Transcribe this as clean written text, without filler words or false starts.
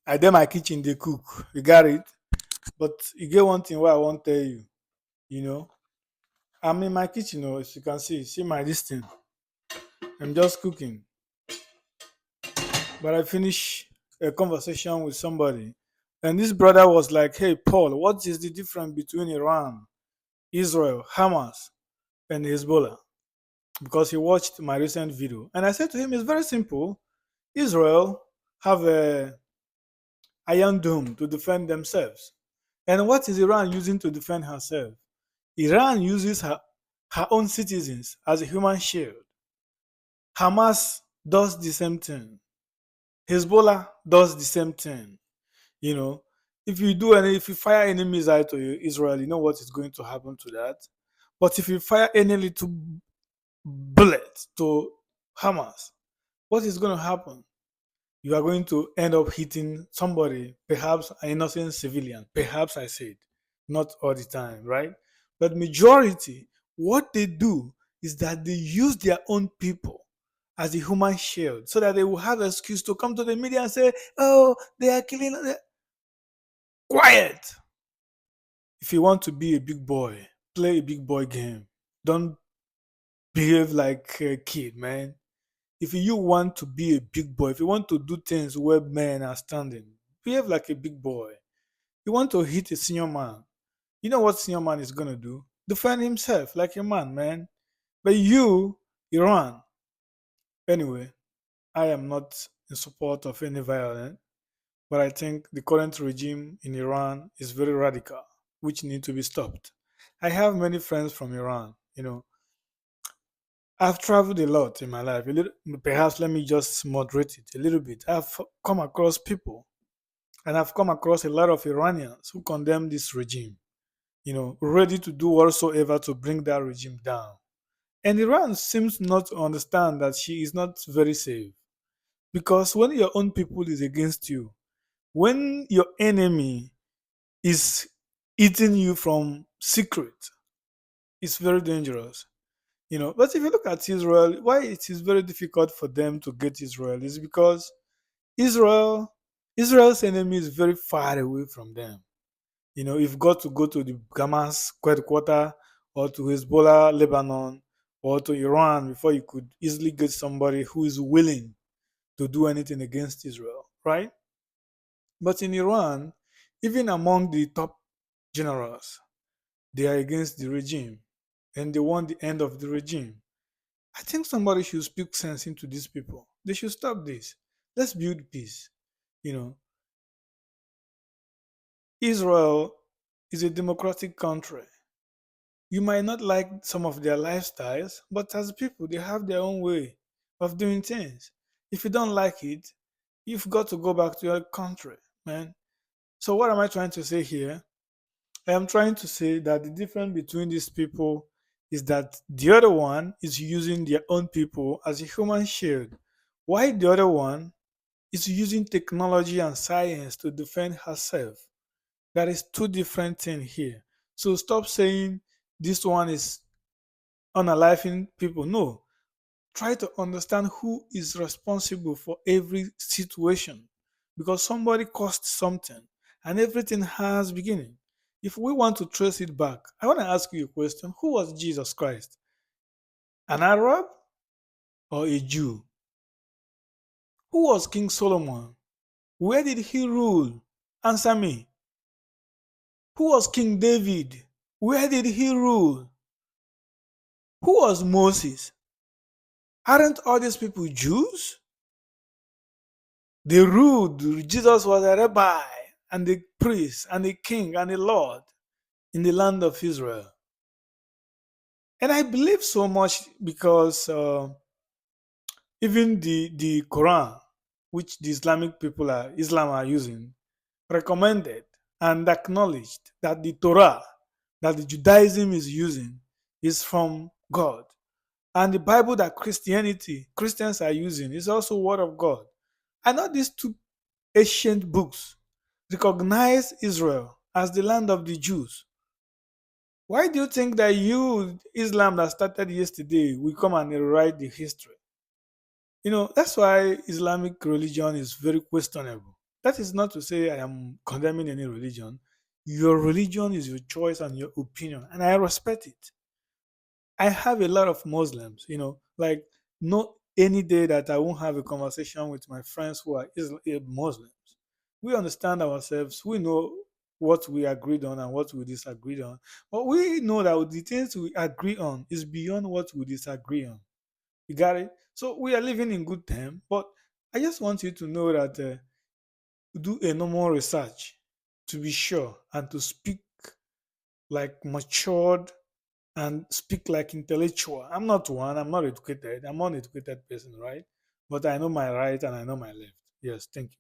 I dey my kitchen dey cook. You got it? But you get one thing what I want tell you, you know. I'm in my kitchen, as you can see my this thing. I'm just cooking. But I finished a conversation with somebody, and this brother was like, "Hey, Paul, what is the difference between Iran, Israel, Hamas, and Hezbollah?" Because he watched my recent video, and I said to him, "It's very simple. Israel have a iron dome to defend themselves, and what is Iran using to defend herself? Iran uses her own citizens as a human shield. Hamas does the same thing. Hezbollah does the same thing. You know, if you fire any missile to Israel, you know what is going to happen to that. But if you fire any little bullet to Hamas, what is going to happen? You are going to end up hitting somebody, perhaps an innocent civilian. Perhaps I said, not all the time, right? But majority, what they do is that they use their own people as a human shield so that they will have an excuse to come to the media and say, "Oh, they are killing." Quiet. If you want to be a big boy, play a big boy game. Don't behave like a kid, man. If you want to be a big boy, if you want to do things where men are standing, behave like a big boy. You want to hit a senior man. You know what senior man is gonna do? Defend himself like a man, man. But you, Iran, anyway, I am not in support of any violence, but I think the current regime in Iran is very radical, which need to be stopped. I have many friends from Iran. I've traveled a lot in my life. Perhaps let me just moderate it a little bit. I've come across people, and I've come across a lot of Iranians who condemn this regime, ready to do whatsoever to bring that regime down. And Iran seems not to understand that she is not very safe. Because when your own people is against you, when your enemy is eating you from secret, it's very dangerous. But if you look at Israel, why it is very difficult for them to get Israel is because Israel, Israel's enemy is very far away from them. You've got to go to the Hamas headquarters or to Hezbollah, Lebanon, or to Iran before you could easily get somebody who is willing to do anything against Israel, right? But in Iran, even among the top generals, they are against the regime and they want the end of the regime. I think somebody should speak sense into these people. They should stop this. Let's build peace. You know, Israel is a democratic country. You might not like some of their lifestyles, but as people, they have their own way of doing things. If you don't like it, you've got to go back to your country, man. So, what am I trying to say here? I am trying to say that the difference between these people is that the other one is using their own people as a human shield, while the other one is using technology and science to defend herself. That is two different things here. So stop saying this one is unaliving people. No, try to understand who is responsible for every situation because somebody caused something and everything has beginning. If we want to trace it back, I want to ask you a question. Who was Jesus Christ? An Arab or a Jew? Who was King Solomon? Where did he rule? Answer me. Who was King David? Where did he rule? Who was Moses? Aren't all these people Jews? They ruled. Jesus was a rabbi and the priest and the king and the Lord in the land of Israel. And I believe so much because even the Quran, which the Islam are using, recommended and acknowledged that the Torah that the Judaism is using is from God. And the Bible that Christians are using is also Word of God. I know these two ancient books recognize Israel as the land of the Jews. Why do you think that Islam that started yesterday, will come and rewrite the history? That's why Islamic religion is very questionable. That is not to say I am condemning any religion. Your religion is your choice and your opinion, and I respect it. I have a lot of Muslims, like not any day that I won't have a conversation with my friends who are Muslims. We understand ourselves. We know what we agreed on and what we disagreed on. But we know that the things we agree on is beyond what we disagree on. You got it? So we are living in good time. But I just want you to know that do a normal research to be sure and to speak like matured and speak like intellectual. I'm not one, I'm not educated, I'm an uneducated person, right? But I know my right and I know my left. Yes, thank you.